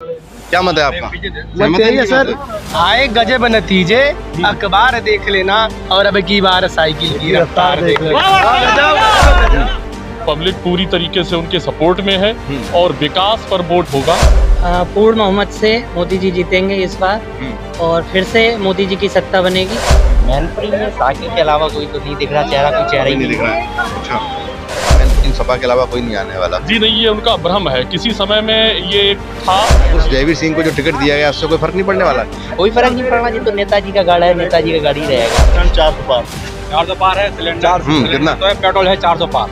क्या मत है आपका? मत यही है सर, आए गजब नतीजे, अखबार देख लेना और अब की बार साइकिल की रफ्तार देख लेना। पब्लिक पूरी तरीके से उनके सपोर्ट में है और विकास पर वोट होगा। पूर्ण बहुमत से मोदी जी जीतेंगे इस बार और फिर से मोदी जी की सत्ता बनेगी। मैनपुरी में साकिब के अलावा कोई तो नहीं दिख रहा, चेहरा कोई चेहरा ही नहीं दिख रहा है। अच्छा, मैनपुरी सपा के अलावा कोई नहीं आने वाला। जी नहीं, ये उनका भ्रम है। किसी समय में ये था। उस जयवीर सिंह को जो टिकट दिया गया उससे कोई फर्क नहीं पड़ने वाला। कोई फर्क नहीं पड़ना जी, तो नेताजी का गाड़ा है, नेताजी का गाड़ी रहेगा। 400 पार है सिलेंडर। कितना? तो पेट्रोल है 400 पार,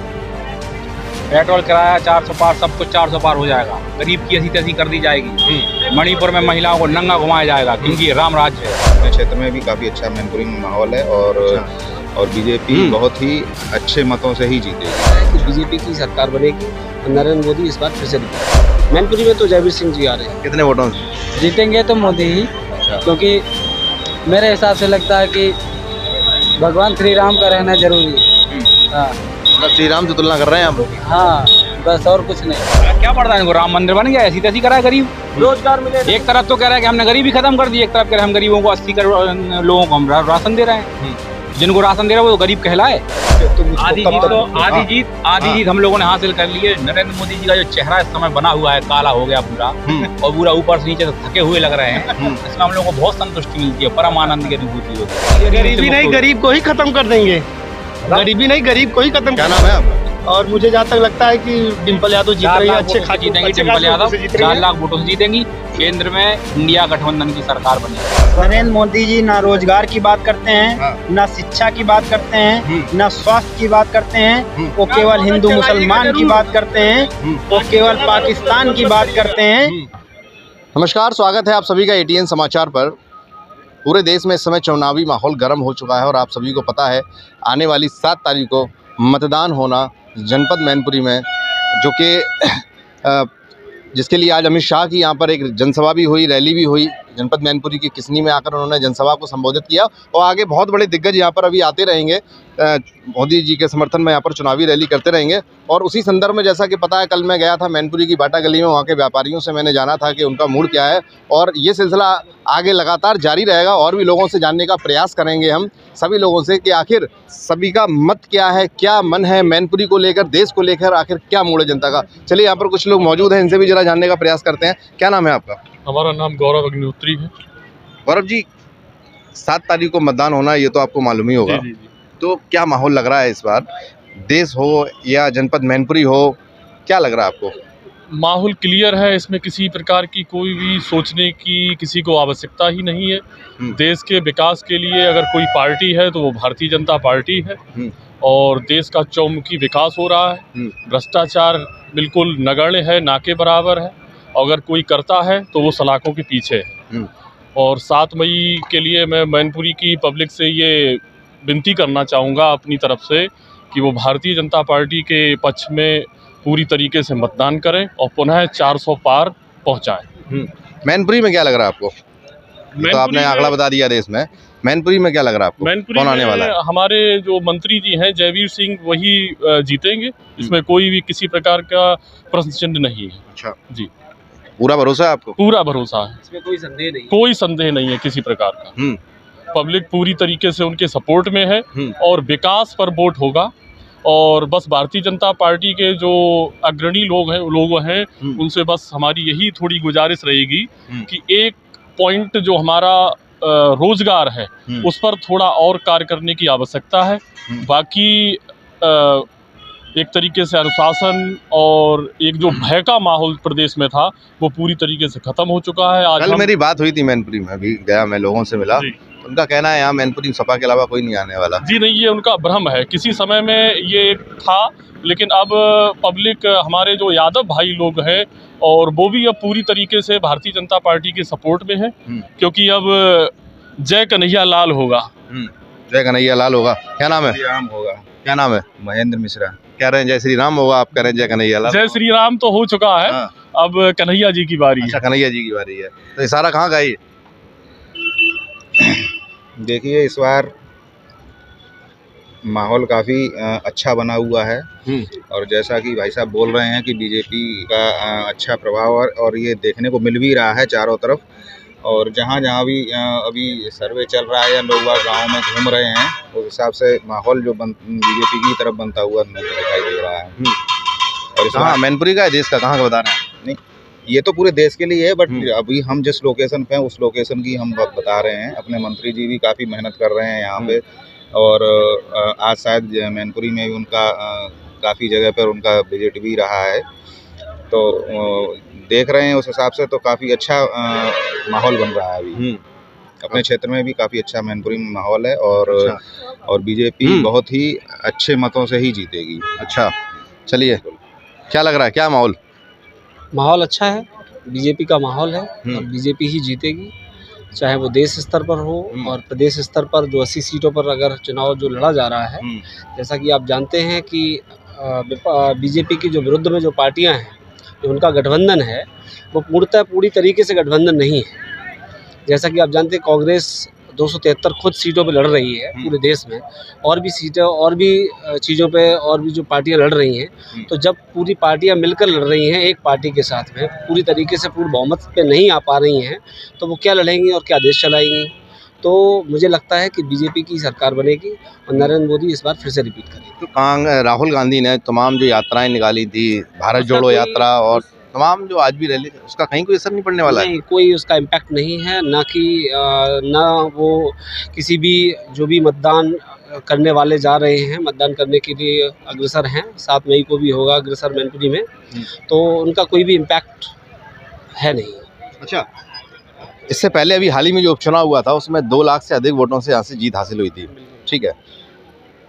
पेट्रोल किराया 400 पार, सब कुछ 400 पार हो जाएगा। गरीब की ऐसी तैसी कर दी जाएगी। मणिपुर में महिलाओं को नंगा घुमाया जाएगा क्योंकि राम राज्य है। अपने क्षेत्र में भी काफ़ी अच्छा मैनपुरी में माहौल है और बीजेपी बहुत ही अच्छे मतों से ही जीतेगी। बीजेपी की सरकार बनेगी, नरेंद्र मोदी इस बार फिर से जीतेंगे। मैनपुरी में तो जयवीर सिंह जी आ रहे हैं। कितने वोटों से? जीतेंगे तो मोदी ही, क्योंकि मेरे हिसाब से लगता है कि भगवान श्री राम का रहना जरूरी है। हाँ मतलब श्री राम से तुलना कर रहे हैं आप? हाँ, बस और कुछ नहीं। क्या पड़ता है इनको, राम मंदिर बन गया, ऐसी तैसी करा है गरीब। रोजगार मिले, एक तरफ तो कह रहा है कि हमने गरीबी खत्म कर दी, एक तरफ कह रहे हैं हम गरीबों को 80 करोड़ लोगों को हम राशन दे रहे हैं। जिनको राशन दे रहे हैं वो गरीब कहलाए। आधी जीत हम लोगों ने हासिल कर ली है। नरेंद्र मोदी जी का जो चेहरा इस समय बना हुआ है, काला हो गया पूरा और पूरा ऊपर से नीचे थके हुए लग रहे हैं, इसमें हम लोगों को बहुत संतुष्टि मिलती है, परम आनंद की अनुभूति होती है। गरीबी नहीं, गरीब को ही खत्म कर देंगे। गरीबी नहीं, गरीब को ही खत्म। क्या नाम है आपका? और मुझे जहाँ तक लगता है कि डिम्पल यादव जीत रही है, अच्छे खासे जीतेंगी। डिम्पल यादव 4 लाख वोटों से जीतेंगी। केंद्र में इंडिया गठबंधन की सरकार बनेगी। नरेंद्र मोदी जी ना रोजगार की बात करते हैं, ना शिक्षा की बात करते हैं, ना स्वास्थ्य की बात करते हैं। वो केवल हिंदू मुसलमान की बात करते हैं, वो केवल पाकिस्तान की बात करते हैं। नमस्कार, स्वागत है आप सभी का एटीएन समाचार पर। पूरे देश में इस समय चुनावी माहौल गर्म हो चुका है और आप सभी को पता है आने वाली 7 तारीख को मतदान होना जनपद मैनपुरी में, जो कि जिसके लिए आज अमित शाह की यहाँ पर एक जनसभा भी हुई, रैली भी हुई। जनपद मैनपुरी की किसनी में आकर उन्होंने जनसभा को संबोधित किया और आगे बहुत बड़े दिग्गज यहाँ पर अभी आते रहेंगे, मोदी जी के समर्थन में यहाँ पर चुनावी रैली करते रहेंगे। और उसी संदर्भ में जैसा कि पता है, कल मैं गया था मैनपुरी की बाटा गली में, वहाँ के व्यापारियों से मैंने जाना था कि उनका मूड क्या है और ये सिलसिला आगे लगातार जारी रहेगा। और भी लोगों से जानने का प्रयास करेंगे हम सभी लोगों से कि आखिर सभी का मत क्या है, क्या मन है मैनपुरी को लेकर, देश को लेकर, आखिर क्या मूड है जनता का। चलिए, यहाँ पर कुछ लोग मौजूद हैं, इनसे भी जरा जानने का प्रयास करते हैं। क्या नाम है आपका? हमारा नाम गौरव अग्निहोत्री है। गौरव जी, 7 तारीख को मतदान होना है, ये तो आपको मालूम ही होगा। जी। तो क्या माहौल लग रहा है इस बार, देश हो या जनपद मैनपुरी हो, क्या लग रहा है आपको? माहौल क्लियर है, इसमें किसी प्रकार की कोई भी सोचने की किसी को आवश्यकता ही नहीं है। देश के विकास के लिए अगर कोई पार्टी है तो वो भारतीय जनता पार्टी है और देश का चौमुखी विकास हो रहा है। भ्रष्टाचार बिल्कुल नगण्य है, ना के बराबर है। अगर कोई करता है तो वो सलाखों के पीछे है। और 7 मई के लिए मैं मैनपुरी की पब्लिक से ये विनती करना चाहूँगा अपनी तरफ से कि वो भारतीय जनता पार्टी के पक्ष में पूरी तरीके से मतदान करें और पुनः 400 पार पहुँचाएं। मैनपुरी में क्या लग रहा है आपको? तो आपने आंकड़ा बता दिया देश में, मैनपुरी में क्या लग रहा है आपको, कौन आने वाला है? हमारे जो मंत्री जी हैं जयवीर सिंह, वही जीतेंगे। इसमें कोई भी किसी प्रकार का प्रश्न चिन्ह नहीं है। अच्छा जी, पूरा भरोसा है आपको? पूरा भरोसा है, इसमें कोई संदेह नहीं, कोई संदेह नहीं है किसी प्रकार का। पब्लिक पूरी तरीके से उनके सपोर्ट में है और विकास पर वोट होगा। और बस भारतीय जनता पार्टी के जो अग्रणी लोग हैं उनसे बस हमारी यही थोड़ी गुजारिश रहेगी कि एक पॉइंट जो हमारा रोजगार है उस पर थोड़ा और कार्य करने की आवश्यकता है। बाकी एक तरीके से अनुशासन और एक जो भय का माहौल प्रदेश में था वो पूरी तरीके से खत्म हो चुका है। आज कल मेरी बात हुई थी मैनपुरी में, अभी गया, मैं लोगों से मिला, उनका कहना है यहाँ मैनपुरी सपा के अलावा कोई नहीं आने वाला। जी नहीं, ये उनका भ्रम है। किसी समय में ये था, लेकिन अब पब्लिक, हमारे जो यादव भाई लोग हैं और वो भी अब पूरी तरीके से भारतीय जनता पार्टी के सपोर्ट में है, क्योंकि अब जय कन्हैया लाल होगा। जय कन्हैया लाल होगा। क्या नाम है? राम होगा। क्या नाम है? महेंद्र मिश्रा। कह रहे हैं जय श्री राम होगा, आप कह रहे हैं जय कन्हैया लाल। जय श्री राम तो हो चुका है, अब कन्हैया जी की बारी है। अच्छा, कन्हैया जी की बारी है। तो इशारा कहाँ का है ये? देखिए, इस बार माहौल काफ़ी अच्छा बना हुआ है। और जैसा कि भाई साहब बोल रहे हैं कि बीजेपी का अच्छा प्रभाव और ये देखने को मिल भी रहा है चारों तरफ। और जहाँ जहाँ भी अभी सर्वे चल रहा है या लोग गाँव में घूम रहे हैं, उस हिसाब से माहौल जो बीजेपी की तरफ बनता हुआ दिखाई दे रहा है। और कहाँ मैनपुरी का है, देश का कहाँ का बता रहे हैं? नहीं, ये तो पूरे देश के लिए है, बट अभी हम जिस लोकेशन पे हैं उस लोकेशन की हम बता रहे हैं। अपने मंत्री जी भी काफ़ी मेहनत कर रहे हैं यहाँ पे। और आज शायद मैनपुरी में भी उनका काफ़ी जगह पर उनका विजिट भी रहा है। तो देख रहे हैं उस हिसाब से तो काफ़ी अच्छा माहौल बन रहा है अभी। अपने क्षेत्र में भी काफ़ी अच्छा मैनपुरी में माहौल है। और बीजेपी बहुत ही अच्छे मतों से ही जीतेगी। अच्छा, चलिए, क्या लग रहा है, क्या माहौल? माहौल अच्छा है, बीजेपी का माहौल है और बीजेपी ही जीतेगी, चाहे वो देश स्तर पर हो और प्रदेश स्तर पर। जो 80 सीटों पर अगर चुनाव जो लड़ा जा रहा है, जैसा कि आप जानते हैं कि बीजेपी की जो विरुद्ध में जो पार्टियां हैं, जो उनका गठबंधन है, वो पूरी तरीके से गठबंधन नहीं है। जैसा कि आप जानते हैं कांग्रेस 273 खुद सीटों पे लड़ रही है पूरे देश में, और भी सीटें और भी चीज़ों पे और भी जो पार्टियां लड़ रही हैं। तो जब पूरी पार्टियां मिलकर लड़ रही हैं एक पार्टी के साथ में, पूरी तरीके से पूर्ण बहुमत पे नहीं आ पा रही हैं, तो वो क्या लड़ेंगी और क्या देश चलाएंगी? तो मुझे लगता है कि बीजेपी की सरकार बनेगी और नरेंद्र मोदी इस बार फिर से रिपीट करेंगे। तो राहुल गांधी ने तमाम जो यात्राएं निकाली थी, भारत जोड़ो यात्रा और तमाम जो आज भी रैली, उसका कहीं कोई असर नहीं पड़ने वाला है? नहीं, कोई उसका इम्पैक्ट नहीं है। ना वो किसी भी जो भी मतदान करने वाले जा रहे हैं, मतदान करने के लिए अग्रसर हैं। 7 मई को भी होगा अग्रसर मैनपुरी में, तो उनका कोई भी इम्पैक्ट है नहीं। अच्छा, इससे पहले अभी हाल ही में जो उपचुनाव हुआ था उसमें 2 लाख से अधिक वोटों से यहाँ से जीत हासिल हुई थी, ठीक है।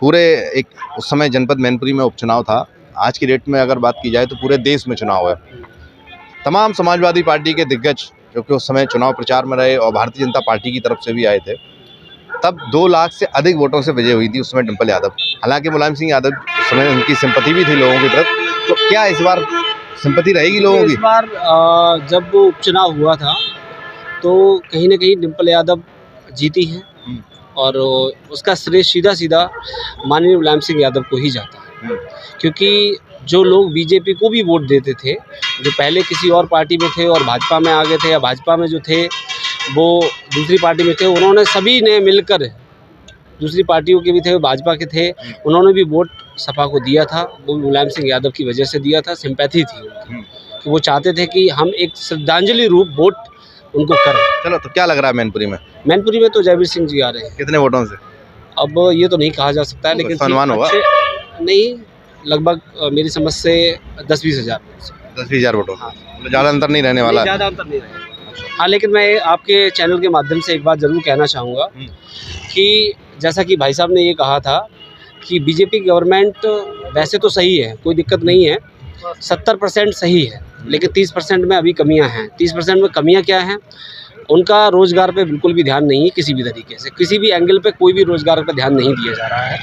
पूरे एक उस समय जनपद मैनपुरी में उपचुनाव था। आज की डेट में अगर बात की जाए तो पूरे देश में चुनाव है। तमाम समाजवादी पार्टी के दिग्गज जो कि उस समय चुनाव प्रचार में रहे और भारतीय जनता पार्टी की तरफ से भी आए थे, तब 2 लाख से अधिक वोटों से विजय हुई थी उस समय डिम्पल यादव। हालांकि मुलायम सिंह यादव उस समय उनकी सिंपैथी भी थी लोगों की तरफ। तो क्या इस बार सिंपैथी रहेगी लोगों की? इस बार जब वो उपचुनाव हुआ था तो कहीं ना कहीं डिम्पल यादव जीती हैं और उसका श्रेय सीधा माननीय मुलायम सिंह यादव को ही जाता है। क्योंकि जो लोग बीजेपी को भी वोट देते थे, जो पहले किसी और पार्टी में थे और भाजपा में आ गए थे, या भाजपा में जो थे वो दूसरी पार्टी में थे, उन्होंने सभी ने मिलकर, दूसरी पार्टियों के भी थे, भाजपा के थे, उन्होंने भी वोट सपा को दिया था। वो मुलायम सिंह यादव की वजह से दिया था, सिंपैथी थी उनकी, कि वो चाहते थे कि हम एक श्रद्धांजलि रूप वोट उनको करें। चलो, तो क्या लग रहा है मैनपुरी में? मैनपुरी में तो जयवीर सिंह जी आ रहे हैं। कितने वोटों से? अब ये तो नहीं कहा जा सकता है, लेकिन अनुमान होगा? नहीं, लगभग मेरी समझ से 10-20 हज़ार 10-20 हज़ार वोटों। ज़्यादा अंतर नहीं रहने वाला है। ज़्यादा अंतर नहीं रहेगा। हाँ, लेकिन मैं आपके चैनल के माध्यम से एक बात ज़रूर कहना चाहूँगा कि जैसा कि भाई साहब ने ये कहा था कि बीजेपी गवर्नमेंट वैसे तो सही है, कोई दिक्कत नहीं है, 70% सही है, लेकिन 30% में अभी कमियां हैं। 30% में कमियां क्या हैं? उनका रोज़गार पे बिल्कुल भी ध्यान नहीं है, किसी भी तरीके से, किसी भी एंगल पे कोई भी रोज़गार पे ध्यान नहीं दिया जा रहा है,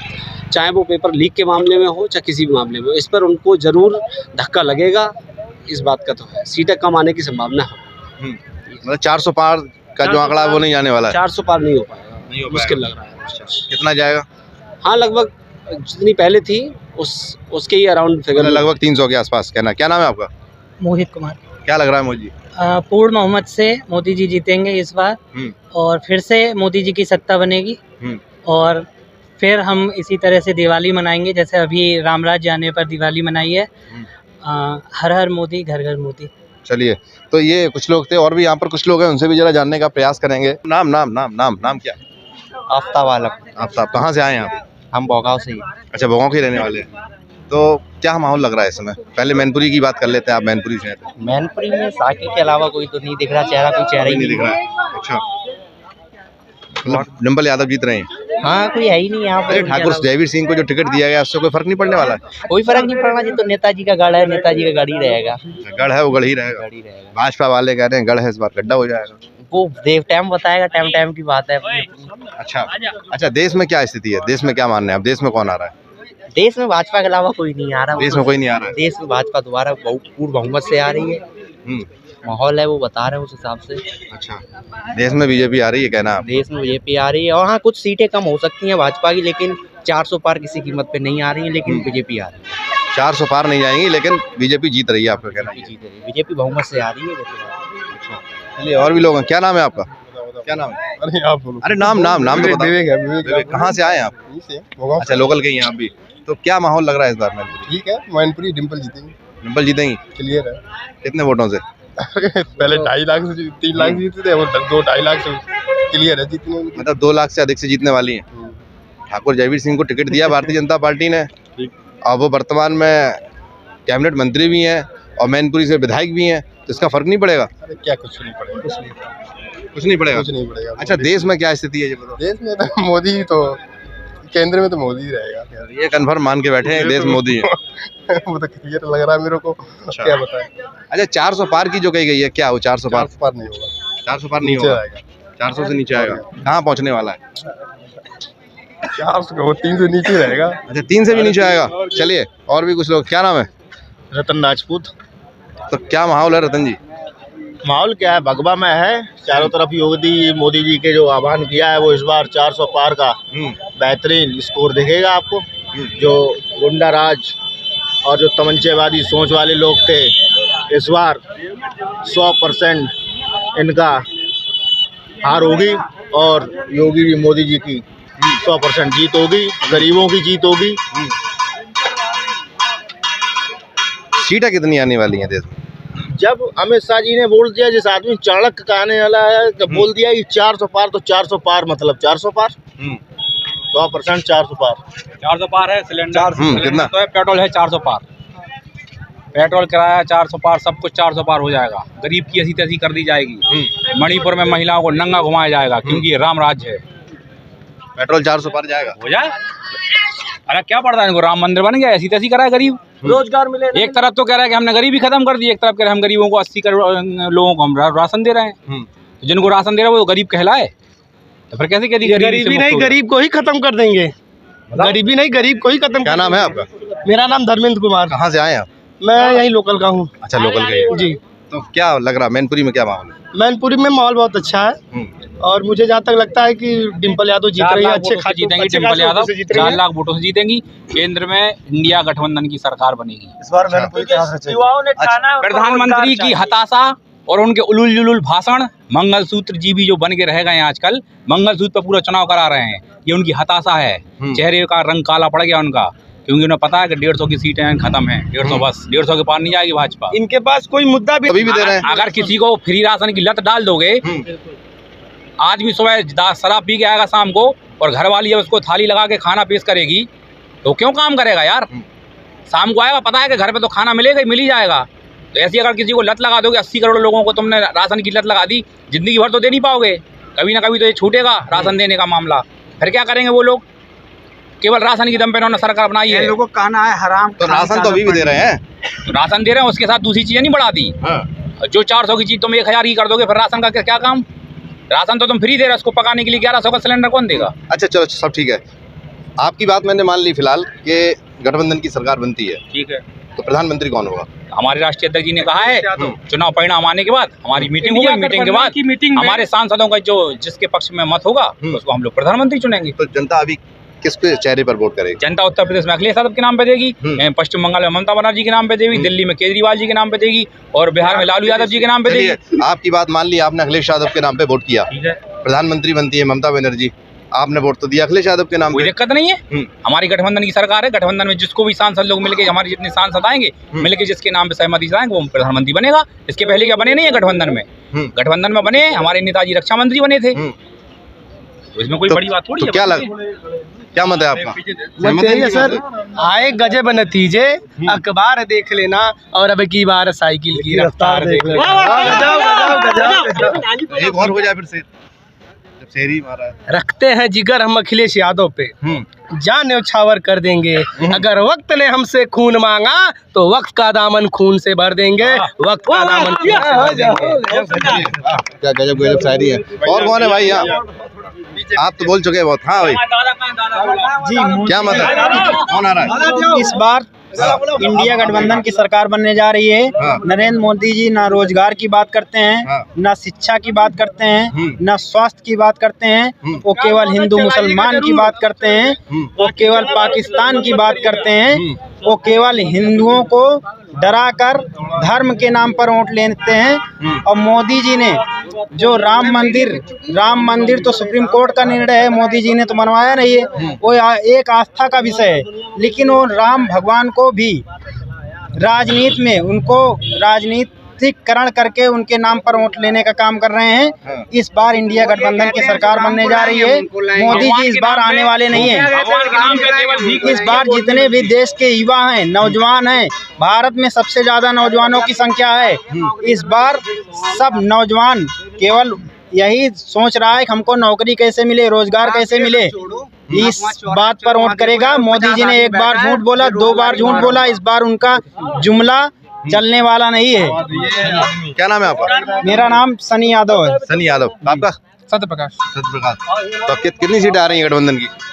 चाहे वो पेपर लीक के मामले में हो, चाहे किसी भी मामले में हो। इस पर उनको ज़रूर धक्का लगेगा, इस बात का तो है। सीटें कम आने की संभावना है। मतलब 400 पार का जो आंकड़ा है वो नहीं जाने वाला है? 400 पार नहीं हो पाएगा, मुश्किल लग रहा है। कितना जाएगा? हाँ, लगभग जितनी पहले थी उसके ही अराउंड फिगर, लगभग 300 के आसपास। कहना, क्या नाम है आपका? मोहित कुमार। क्या लग रहा है मोदी जी? पूर्ण बहुमत से मोदी जी जीतेंगे इस बार, और फिर से मोदी जी की सत्ता बनेगी, और फिर हम इसी तरह से दिवाली मनाएंगे जैसे अभी रामराज्य आने पर दिवाली मनाई है। हर हर मोदी, घर घर मोदी। चलिए, तो ये कुछ लोग थे और भी यहाँ पर कुछ लोग हैं, उनसे भी जरा जानने का प्रयास करेंगे। नाम क्या है? आफ्ताब आलम। आफ्ताब, कहाँ से आए हैं आप? हम भोगांव से ही। अच्छा, भोगांव के रहने वाले हैं। तो क्या माहौल लग रहा है इस समय? पहले मैनपुरी की बात कर लेते हैं, आप मैनपुरी से हैं तो। मैनपुरी में साकिब के अलावा कोई तो नहीं दिख रहा, कोई चेहरा ही नहीं दिख रहा है। अच्छा, मतलब डिम्पल यादव जीत रहे हैं? हाँ, कोई है ही नहीं यहाँ पर। ठाकुर जयवीर सिंह को जो टिकट दिया गया उससे कोई फर्क नहीं पड़ने वाला? कोई फर्क नहीं पड़ना जी, तो नेताजी का गढ़ है, नेताजी का गढ़ ही रहेगा। गढ़ है वो गढ़ ही रहेगा। भाजपा वाले कह रहे हैं गढ़ है, इस बार गड्ढा हो जाएगा। वो टाइम बताएगा, टाइम की बात है। अच्छा, देश में क्या स्थिति है? देश में क्या मानना है? अब देश में कौन आ रहा है? देश में भाजपा के अलावा कोई नहीं आ रहा। देश में कोई नहीं आ रहा है? देश में भाजपा दोबारा पूर्ण बहुमत से आ रही है। माहौल है वो बता रहे हैं उस हिसाब से। अच्छा, देश में बीजेपी आ रही है कहना? देश में बीजेपी आ रही है, और हाँ, कुछ सीटें कम हो सकती हैं भाजपा की, लेकिन 400 पार किसी कीमत पे नहीं आ रही है, लेकिन बीजेपी आ रही है। 400 पार नहीं जाएंगी, लेकिन बीजेपी जीत रही है, आपका कहना है। जीत रही है, बीजेपी बहुमत से आ रही है। चलिए, और भी लोग हैं। क्या नाम है आपका? क्या नाम है? अरे आप बोलो। अरे नाम तो बताओ। विवेक, कहाँ से आए हैं आप? अच्छा, लोकल के ही हैं आप भी। तो क्या माहौल लग रहा है इस बार मैनपुरी? ठीक है, मैनपुरी डिम्पल जीतेंगी, डिम्पल जीतेंगी? क्लियर है। कितने वोटों से? पहले 2.5 लाख से 3 लाख जीते थे, और 2-2.5 लाख से क्लियर है जीतने। मतलब 2 लाख से अधिक से जीतने वाली हैं। ठाकुर जयवीर सिंह को टिकट दिया भारतीय जनता पार्टी ने, और वो वर्तमान में कैबिनेट मंत्री भी हैं और मैनपुरी से विधायक भी हैं, तो इसका फर्क नहीं पड़ेगा? अरे क्या, कुछ नहीं पड़ेगा, कुछ नहीं पड़ेगा। कुछ नहीं पड़ेगा। अच्छा, देश में क्या स्थिति है ये बताओ? देश में तो मोदी, तो केंद्र में तो मोदी ही रहेगा। ये कन्फर्म मान के बैठे हैं, देश मोदी है। वो तो क्लियर लग रहा है मेरे को। क्या बताएं? अच्छा, 400 पार की जो कही गई है, क्या वो 400 पार? 400 पार नहीं होगा। 400 पार नहीं होगा, 400 से नीचे आएगा। कहाँ पहुँचने वाला है? 400 वो 3 से नीचे रहेगा। अच्छा, 3 से भी नीचे आएगा। चलिए, और भी कुछ लोग। क्या नाम है? रतन राजपूत। तो क्या माहौल है रतन जी? माहौल क्या है, भगवा में है चारों तरफ। योगी मोदी जी के जो आह्वान किया है, वो इस बार 400 पार का बेहतरीन स्कोर दिखेगा आपको। जो गुंडा राज और जो तमंचेवादी सोच वाले लोग थे, इस बार 100% इनका हार होगी, और योगी जी मोदी जी की 100% जीत होगी, गरीबों की जीत होगी। सीटें कितनी आने वाली हैं देश में? जब अमित शाह जी ने बोल दिया, जिस आदमी चाणक्य का आने वाला है, जब बोल दिया कि 400 पार, तो 400 पार मतलब 400 पार, 100% 400 पार। 400 पार है सिलेंडर। कितना? तो है पेट्रोल है 400 पार, पेट्रोल किराया 400 पार, सब कुछ 400 पार हो जाएगा। गरीब की ऐसी तैसी कर दी जाएगी। मणिपुर में महिलाओं को नंगा घुमाया जाएगा, क्योंकि ये राम राज्य है। पेट्रोल 400 पार जाएगा, हो जाए। अरे क्या पड़ता है इनको, राम मंदिर बन गया, ऐसी तैसी करा है गरीब। रोजगार मिले। एक तरफ तो कह रहा है कि हमने गरीबी खत्म कर दी, एक तरफ कह रहे हैं हम गरीबों को 80 करोड़ लोगों को हम राशन दे रहे हैं। तो जिनको राशन दे रहे हैं वो गरीब कहलाए, तो फिर कैसे कहती गरीबी नहीं, गरीब को ही खत्म कर देंगे। गरीबी नहीं, गरीब को ही खत्म। क्या नाम है आपका? मेरा नाम धर्मेंद्र कुमार। कहाँ से आए आप? मैं यही लोकल का हूँ। अच्छा, लोकल के ही। जी। तो क्या लग रहा है मैनपुरी में क्या माहौल है? मैनपुरी में माहौल बहुत अच्छा है, और मुझे जहाँ तक लगता है कि डिम्पल यादव जीत रही है। अच्छे खासे जीतेंगी डिम्पल यादव, 4 लाख वोटों से जीतेंगी। केंद्र में इंडिया गठबंधन की सरकार बनेगी। इस बार मैनपुरी के युवाओं ने ठाना, प्रधानमंत्री की हताशा और उनके उलुल जुलुल भाषण, मंगलसूत्र जी भी जो बन के रह गए हैं आजकल, मंगलसूत्र पर पूरा चुनाव करा रहे हैं, ये उनकी हताशा है। चेहरे का रंग काला पड़ गया उनका, क्योंकि उन्हें पता है कि 150 की सीटें खत्म हैं। 150 बस, 150 के पार नहीं जाएगी भाजपा। इनके पास कोई मुद्दा भी अभी भी दे रहे हैं। अगर किसी को फ्री राशन की लत डाल दोगे, आज भी सुबह शराब पी के आएगा शाम को, और घर वाली जब उसको थाली लगा के खाना पेश करेगी, तो क्यों काम करेगा यार? शाम को आएगा, पता है कि घर पे तो खाना मिलेगा ही, मिल ही जाएगा। तो ऐसी अगर किसी को लत लगा दोगे, 80 करोड़ लोगों को तुमने राशन की लत लगा दी, जिंदगी भर तो दे नहीं पाओगे, कभी ना कभी तो ये छूटेगा राशन देने का मामला। फिर क्या करेंगे वो लोग? केवल राशन की दम पे उन्होंने सरकार बनाई है। लोगों का कहना है हराम। तो राशन तो अभी भी दे रहे हैं। तो राशन दे रहे हैं, उसके साथ दूसरी चीजें नहीं बढ़ा दी। जो 400 की चीज तुम 1000 की कर दोगे, फिर राशन का क्या काम? राशन तो तुम फ्री दे रहे हो, उसको पकाने के लिए 1100 का सिलेंडर कौन देगा? अच्छा, चलो सब ठीक है। आपकी बात मैंने मान ली फिलहाल कि गठबंधन की सरकार बनती है, ठीक है, तो प्रधानमंत्री कौन होगा? हमारे राष्ट्रीय अध्यक्ष जी ने कहा है, चुनाव परिणाम आने के बाद हमारी मीटिंग होगी, मीटिंग के बाद हमारे सांसदों का जो जिसके पक्ष में मत होगा, उसको हम लोग प्रधानमंत्री चुनेंगे। तो जनता अभी किस पे चेहरे पर वोट करेगी? जनता उत्तर प्रदेश में अखिलेश यादव के नाम पे देगी, पश्चिम बंगाल में ममता बनर्जी के नाम पे देगी, दिल्ली में केजरीवाल जी के नाम पे देगी, और बिहार में लालू यादव जी के नाम पे देगी। आपकी बात मान ली, आपने अखिलेश यादव के नाम पे वोट किया, ठीक है, प्रधानमंत्री बनती है ममता बनर्जी, आपने वोट तो दिया अखिलेश यादव के नाम पे। कोई दिक्कत नहीं है। हमारी गठबंधन की सरकार है, गठबंधन में जिसको भी सांसद लोग मिलके, हमारे जितने सांसद आएंगे मिलके जिसके नाम पे सहमति से आएंगे, वो प्रधानमंत्री बनेगा। इसके पहले क्या बने नहीं है गठबंधन में? गठबंधन में बने हमारे नेताजी रक्षा मंत्री बने थे, तो इसमें कोई बड़ी बात थोड़ी है। क्या मत है आपका? मत यही है सर, आए गजब नतीजे, अखबार देख लेना, और अब की बार साइकिल की रफ्तार देख लेना। एक और हो जाए फिर से, जब शेरी मारा है। रखते हैं जिगर हम अखिलेश यादव पे, जान न्यौछावर कर देंगे। अगर वक्त ने हमसे खून मांगा, तो वक्त का दामन खून से भर देंगे, वक्त का दामन खून से भर देंगे। क्या गजब गजब शायरी है। और कौन है भाई यहाँ? आप तो बोल चुके हैं बहुत। हाँ भाई, जी, क्या मत है, कौन आ रहा है इस बार इंडिया गठबंधन की सरकार बनने जा रही है। नरेंद्र मोदी जी ना रोजगार की बात करते हैं, ना शिक्षा की बात करते हैं, ना स्वास्थ्य की बात करते हैं। वो केवल हिंदू मुसलमान की बात करते हैं, वो केवल पाकिस्तान की बात करते हैं, वो केवल हिंदुओं को डरा कर धर्म के नाम पर वोट लेते हैं। और मोदी जी ने जो राम मंदिर तो सुप्रीम कोर्ट का निर्णय है, मोदी जी ने तो बनवाया नहीं है, वो एक आस्था का विषय है। लेकिन वो राम भगवान को भी राजनीति में उनको राजनीतिकरण करके उनके नाम पर वोट लेने का काम कर रहे हैं। इस बार इंडिया गठबंधन की सरकार बनने जा रही है। मोदी जी इस बार आने वाले नहीं हैं। इस बार जितने भी देश के युवा हैं, नौजवान हैं, भारत में सबसे ज्यादा नौजवानों की संख्या है। इस बार सब नौजवान केवल यही सोच रहा है कि हमको नौकरी कैसे मिले, रोजगार कैसे मिले, इस बात पर वोट करेगा। मोदी जी ने एक बार झूठ बोला, 2 बार झूठ बोला, इस बार उनका जुमला चलने वाला नहीं है। क्या नाम है आपका? मेरा नाम सनी यादव है। सनी यादव। आपका? सत्यप्रकाश। तो कितनी सीटें आ रही हैं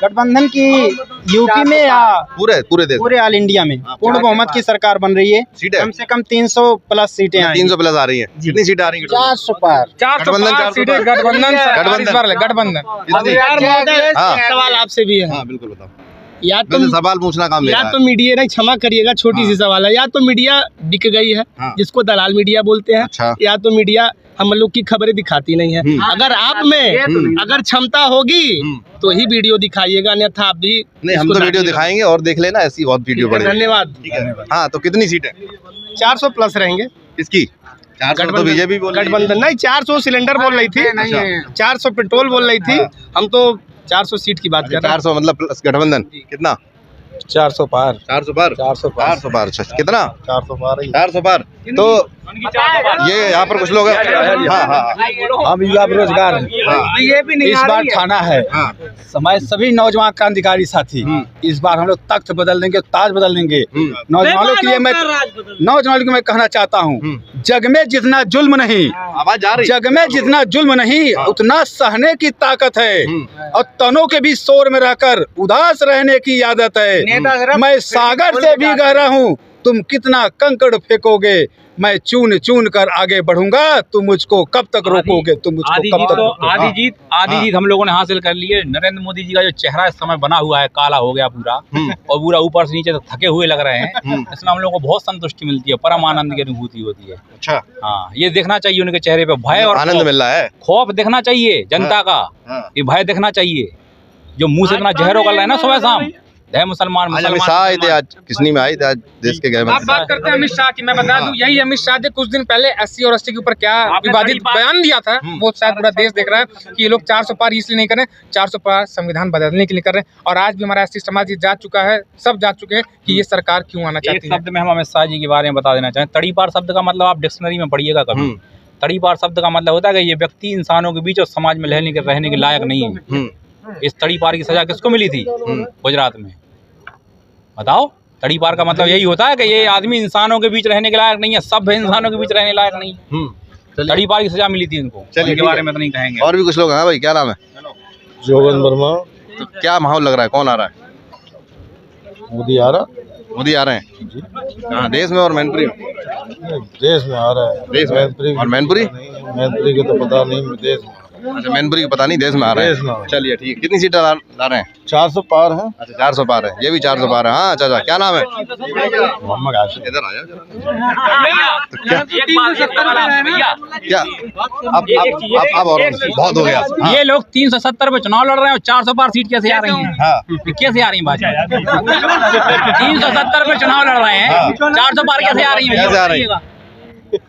गठबंधन की यूपी में या पूरे देश? पूरे ऑल इंडिया में पूर्ण बहुमत की सरकार बन रही है। सीटें कम से कम 300 प्लस सीटें आई। 300 प्लस आ रही हैं। कितनी सीटें आ रही हैं? 400 पार। गठबंधन। सवाल आपसे भी है। हाँ बिल्कुल बताओ। या तो सवाल पूछना काम या तो मीडिया ने, क्षमा करिएगा छोटी सी सवाल है, या तो मीडिया बिक गई है, जिसको दलाल मीडिया बोलते हैं। अच्छा। या तो मीडिया हम लोग की खबरें दिखाती नहीं है। अगर आप में अगर क्षमता होगी तो ही वीडियो दिखाइएगा, अन्यथा आप भी नहीं। हम तो वीडियो दिखाएंगे और देख लेना, ऐसी बहुत वीडियो बड़ी। धन्यवाद। हाँ तो कितनी सीटें? 400 प्लस रहेंगे। किसकी? 400 तो बीजेपी बोल रही है। गठबंधन नहीं, 400 सिलेंडर बोल रही थी, 400 पेट्रोल बोल रही थी। हम तो 400 सीट की बात कर रहे हैं। 400 मतलब प्लस गठबंधन कितना? 400 पार। 400 पार। 400 पार। अच्छा कितना? 400 पार। 400 पार। तो ये यहाँ पर कुछ लोग हैं। हाँ। हम युवा बेरोजगार हैं। इस बार ठाना है हमारे सभी नौजवान क्रांतिकारी साथी। इस बार हम लोग तख्त बदल देंगे, ताज बदल देंगे। नौजवानों के लिए मैं कहना चाहता हूँ, जग में जितना जुल्म नहीं, आवाज आ रही? जग में जितना जुल्म नहीं उतना सहने की ताकत है। और तनों के भी शोर में रहकर उदास रहने की आदत है। मैं सागर से भी गहरा हूँ, तुम कितना कंकड़ फेंकोगे, मैं चून चून कर आगे बढ़ूंगा, तुम मुझको कब तक रोकोगे, तुम मुझको कब तक। आधी जीत हम लोगों ने हासिल कर ली है। नरेंद्र मोदी जी का जो चेहरा इस समय बना हुआ है, काला हो गया पूरा, और पूरा ऊपर से नीचे तक थके हुए लग रहे हैं। इसमें हम लोगों को बहुत संतुष्टि मिलती है, परम आनंद की अनुभूति होती है। अच्छा। हाँ, ये देखना चाहिए उनके चेहरे पे भय और आनंद मिल रहा है, खौफ देखना चाहिए जनता का। ये भय देखना चाहिए, जो मुंह से इतना जहर उगल रहा है ना सुबह शाम। जय मुसलमान। आज अमित शाह आए थे, आज किसनी में आए थे, आज देश के गृह आप बात करते हैं अमित शाह की। मैं बता दूं, यही अमित शाह ने कुछ दिन पहले SC और ST के ऊपर क्या विवादित बयान दिया था, वो शायद पूरा देश देख रहा है कि ये लोग 400 पार इसलिए नहीं कर रहे, 400 पार संविधान बदलने के लिए कर रहे हैं। और आज भी हमारा ST समाज जा चुका है, सब जा चुके हैं कि ये सरकार क्यों आना चाहती है। शब्द में हम अमित शाह जी के बारे में बता देना चाहें, तड़ी पार शब्द का मतलब आप डिक्शनरी में पढ़िएगा कभी। तड़ी पार शब्द का मतलब होता है कि ये व्यक्ति इंसानों के बीच और समाज में रहने के लायक नहीं है। इस तड़ी पार की सजा किसको मिली थी गुजरात में, बताओ। तड़ी पार का मतलब यही होता है कि ये आदमी इंसानों के बीच रहने के लायक नहीं है, सब इंसानों के बीच रहने लायक नहीं है। तड़ी पार की सजा मिली थी इनको। चलिए इनके बारे में तो नहीं कहेंगे। और भी कुछ लोग हैं भाई, क्या नाम है? जोगन वर्मा। तो क्या माहौल लग रहा है, कौन आ रहा है? मोदी आ रहा। मोदी आ रहे हैं जी। हाँ, देश में और मैनपुरी में? देश में आ रहा है। देश में और मैनपुरी? मैनपुरी के तो पता नहीं, देश में। अच्छा, मैनपुरी का पता नहीं, देश में आ रहे हैं। चलिए ठीक है। कितनी सीटें ला रहे हैं? 400 पार है। अच्छा 400 पार है, ये भी 400 पार है। हाँ चाचा, क्या नाम है? मोहम्मद आसिफ। इधर आ जाओ। क्या अब और बहुत हो गया। ये लोग 370 पे चुनाव लड़ रहे हैं और 400 पार सीट कैसे आ रही है? कैसे आ रही है बात? 370 पे चुनाव लड़ रहे हैं, 400 पार कैसे आ रही है? कैसे आ रही है? सही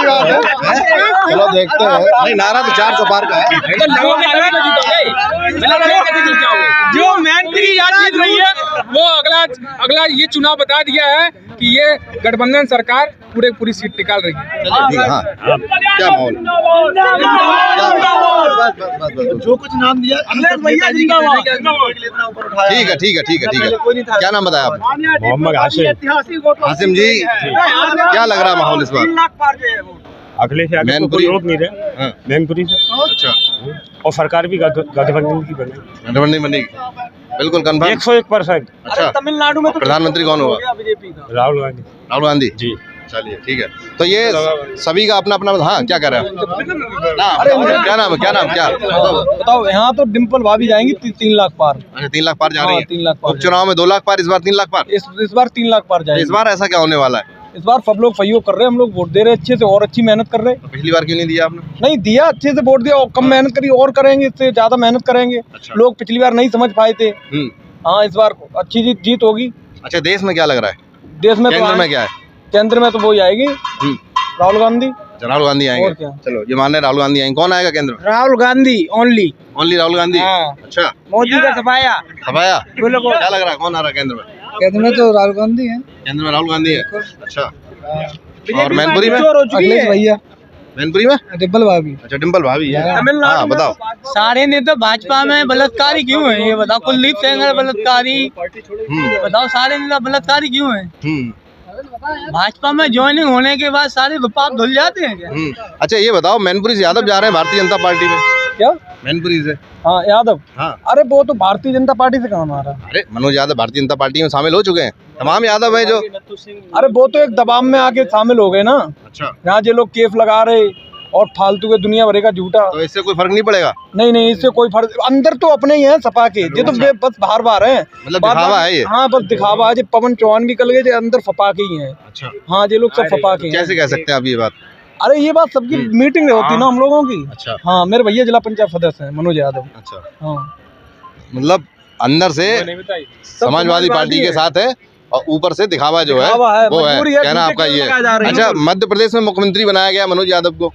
बात है, चलो देखते हैं। नहीं, नारा तो 400 पार का है। जो मैनपुरी आज जीत रही है, वो अगला ये चुनाव बता दिया है कि ये गठबंधन सरकार पूरी सीट निकाल रही है। हाँ, क्या माहौल? जो कुछ नाम दिया ठीक है। क्या नाम बताया आपने? मोहम्मद आसिफ। हासिम जी, क्या लग रहा है माहौल इस बार? अखिलेश यादव को कोई रोक नहीं रहे। मैनपुरी से। अच्छा। और सरकार भी गठबंधन की बनेगी। गठबंधन बनेगी। बिल्कुल कंफर्म 101%। अच्छा, तमिलनाडु में तो प्रधानमंत्री कौन होगा? बीजेपी का राहुल गांधी। राहुल गांधी जी। चलिए ठीक है। तो ये सभी का अपना अपना, हाँ क्या कर रहे हैं? क्या नाम है, क्या नाम, क्या बताओ। यहाँ तो डिम्पल भाभी जाएंगी 3 लाख पार। अच्छा 3 लाख पार जा रही है। 3 लाख पार। उपचुनाव में 2 लाख पार, इस बार 3 लाख पार। इस बार 3 लाख पार जाएगी। इस बार ऐसा क्या होने वाला है? इस बार सब लोग सहयोग कर रहे हैं, हम लोग वोट दे रहे हैं अच्छे से और अच्छी मेहनत कर रहे हैं। तो पिछली बार क्यों नहीं दिया आपने? नहीं दिया, अच्छे से वोट दिया और कम मेहनत करी और करेंगे, इससे ज्यादा मेहनत करेंगे। अच्छा। लोग पिछली बार नहीं समझ पाए थे। हाँ, इस बार अच्छी जीत होगी। अच्छा, देश में क्या लग रहा है? देश में केंद्र में क्या है? केंद्र में तो वो आएगी राहुल गांधी। राहुल गांधी आएंगे। और क्या? चलो ये मान रहे राहुल गांधी आएंगे। कौन आएगा केंद्र में? राहुल गांधी ओनली राहुल गांधी। अच्छा, मोदी का सफाया। सफाया क्या लग रहा है, कौन आ रहा है केंद्र में? केंद्र में तो राहुल गांधी है। केंद्र में राहुल गांधी है। अच्छा, और मैनपुरी में अखिलेश भैया। मैनपुरी में डिम्पल भाभी। अच्छा, डिम्पल भाभी है। हाँ बताओ। सारे नेता भाजपा में बलात्कारी क्यों है, ये बताओ। कुलदीप सेंगर बलात्कारी, बताओ सारे नेता बलात्कारी क्यों है? भाजपा में ज्वाइनिंग होने के बाद सारे पाप धुल जाते हैं क्या? अच्छा ये बताओ, मैनपुरी से यादव जा रहे हैं भारतीय जनता पार्टी में। क्या? मैनपुरी से। हाँ यादव। हाँ। अरे वो तो भारतीय जनता पार्टी से कहाँ आ रहा है? अरे मनोज यादव भारतीय जनता पार्टी में शामिल हो चुके हैं। तमाम यादव है जो। अरे वो तो एक दबाव में आके शामिल हो गए ना। अच्छा, यहाँ जो लोग केफ लगा रहे और फालतू के दुनिया भरे का झूठा। तो इससे कोई फर्क नहीं पड़ेगा? नहीं, इससे कोई फर्क, अंदर तो अपने ही है सपा के, ये तो बस बाहर है। मतलब दिखावा है ये? हाँ बस दिखावा है। पवन चौहान भी कल गए जो अंदर फपा के ही है। अच्छा, हाँ ये लोग सब फपा के हैं। कैसे कह सकते हैं आप ये बात? अरे ये बात सबकी मीटिंग होती ना हम लोगों की। अच्छा। हाँ, मेरे भैया जिला पंचायत सदस्य हैं मनोज यादव। अच्छा, हाँ, मतलब अंदर से समाजवादी पार्टी के साथ है और ऊपर से दिखावा जो है दिखावा है, वो है। मजबूरी है, कहना दूसरे आपका के ये लगाए जा रहे है। हैं। अच्छा, मध्य प्रदेश में मुख्यमंत्री बनाया गया मनोज यादव को,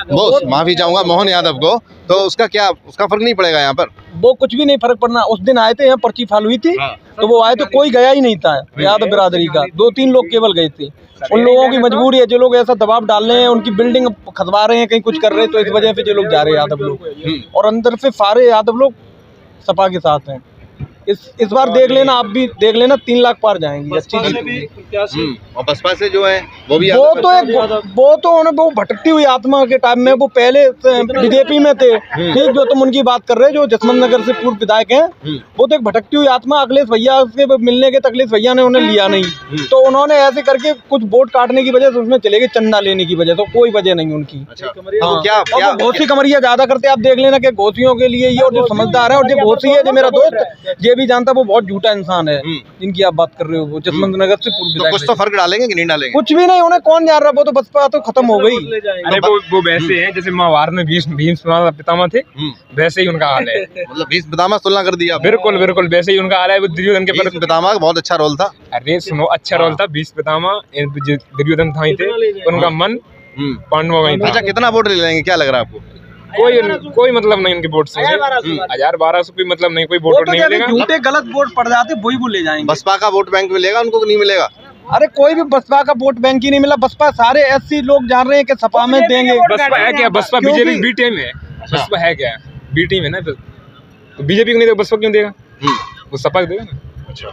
वो माफी चाहूंगा मोहन यादव को, तो उसका फर्क नहीं पड़ेगा यहाँ पर? वो कुछ भी नहीं फर्क पड़ना। उस दिन आए थे यहाँ पर्ची फाल हुई थी। तो वो आए तो कोई गया ही नहीं था यादव बिरादरी का। 2-3 लोग केवल गए थे। उन लोगों की मजबूरी है, जो लोग ऐसा दबाव डाल रहे हैं, उनकी बिल्डिंग खतवा रहे हैं, कहीं कुछ कर रहे हैं, तो इस वजह से जो लोग जा रहे हैं यादव लोग। और अंदर से सारे यादव लोग सपा के साथ हैं। इस बार देख लेना, आप भी देख लेना, 3 लाख पार जाएंगी। अच्छी और बसपा से जो है वो भी वो भटकती हुई आत्मा के टाइम में वो पहले बीजेपी में थे। ठीक, जो तुम उनकी बात कर रहे हैं, जो जसवंत नगर से पूर्व विधायक हैं, वो तो एक भटकती हुई आत्मा। अखिलेश भैया से मिलने के अखिलेश भैया ने उन्हें लिया नहीं, तो उन्होंने ऐसे करके कुछ वोट काटने की वजह से उसमें चले गए, चंदा लेने की वजह से। कोई वजह नहीं उनकी। हाँ, घोसी कमरिया ज्यादा करते, आप देख लेना कि घोसियों के लिए ये, और जो समझदार है और जो घोसी है, जो मेरा दोस्त ये भी जानता, वो बहुत झूठा इंसान है जिनकी आप बात कर रहे हो। वो जसवंत नगर से पूर्व विधायक। कुछ तो फर्क डालेंगे कि नहीं डालेंगे? कुछ भी नहीं, उन्हें कौन जान रहा, वो तो बसपा तो खत्म हो गई। अरे वो वैसे हैं जैसे महाभारत में भीष्म पितामह थे, वैसे ही उनका हाल है। मतलब भीष्म पितामह से तुलना कर दिया? बिल्कुल बिल्कुल वैसे ही उनका हाल है। दुर्योधन के भीष्म पितामह का बहुत अच्छा रोल था। अरे सुनो, अच्छा रोल था। भीष्म पितामह दुर्योधन था ही थे, उनका मन पांडवों में था। अच्छा, कितना वोट ले लेंगे, क्या लग रहा है आपको? कोई मतलब नहीं उनके वोट से। 1000-1200 कोई मतलब नहीं, कोई वोट नहीं मिलेगा। झूठे गलत वोट पड़ जाते, वही वो ले जाएंगे। बसपा का वोट बैंक मिलेगा उनको कि नहीं मिलेगा? अरे कोई भी बसपा का वोट बैंक ही नहीं मिला। बसपा सारे एससी लोग जान रहे हैं कि सपा में देंगे। बसपा है क्या? बसपा बीजेपी बी टीम है। बसपा है क्या? बी टीम है ना। तो बीजेपी को नहीं देगा, बसपा क्यों देगा? वो सपा को देगा ना। अच्छा,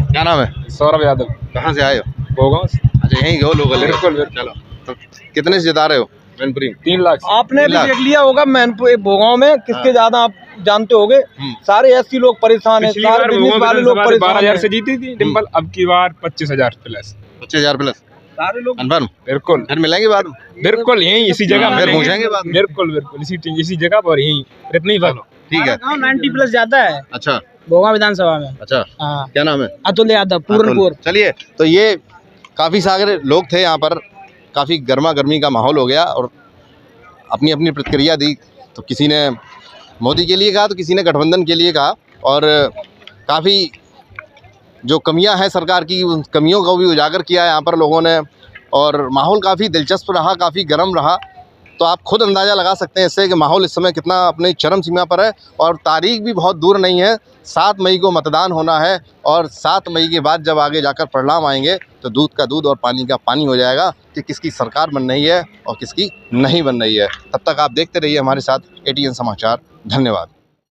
क्या नाम है? सौरभ यादव। कहाँ से आए हो? भोगांव। अच्छा, यहीं हो लोग? बिल्कुल। चलो, तो कितने से जिता रहे हो मैनपुरी में? 3 लाख। आपने भी देख लिया होगा मैनपुरी भोगांव में किसके ज्यादा आप जानते होगे। सारे एससी लोग परेशान है, सारे बिजनेस वाले लोग परेशान हैं। 12,000 से जीती थी डिम्पल, अब की बार 25,000 प्लस। 25,000 प्लस सारे लोग कन्फर्म। बिल्कुल, फिर मिलेंगे बाद में? बिल्कुल यहीं इसी जगह फिर पूछेंगे बाद में। बिल्कुल इसी जगह पर यहीं इतनी बात। ठीक है। 90 प्लस जाता है। अच्छा, भोगांव विधानसभा में। अच्छा, क्या नाम है? अतुल यादव, पूरनपुर। चलिए, तो ये काफ़ी सारे लोग थे यहाँ पर, काफ़ी गर्मा गर्मी का माहौल हो गया और अपनी अपनी प्रतिक्रिया दी। तो किसी ने मोदी के लिए कहा, तो किसी ने गठबंधन के लिए कहा, और काफ़ी जो कमियां हैं सरकार की, उन कमियों को भी उजागर किया यहाँ पर लोगों ने। और माहौल काफ़ी दिलचस्प रहा, काफ़ी गर्म रहा। तो आप खुद अंदाज़ा लगा सकते हैं इससे कि माहौल इस समय कितना अपने चरम सीमा पर है। और तारीख भी बहुत दूर नहीं है, 7 मई को मतदान होना है, और 7 मई के बाद जब आगे जाकर परिणाम आएंगे तो दूध का दूध और पानी का पानी हो जाएगा कि किसकी सरकार बन रही है और किसकी नहीं बन रही है। तब तक आप देखते रहिए हमारे साथ ATN समाचार। धन्यवाद।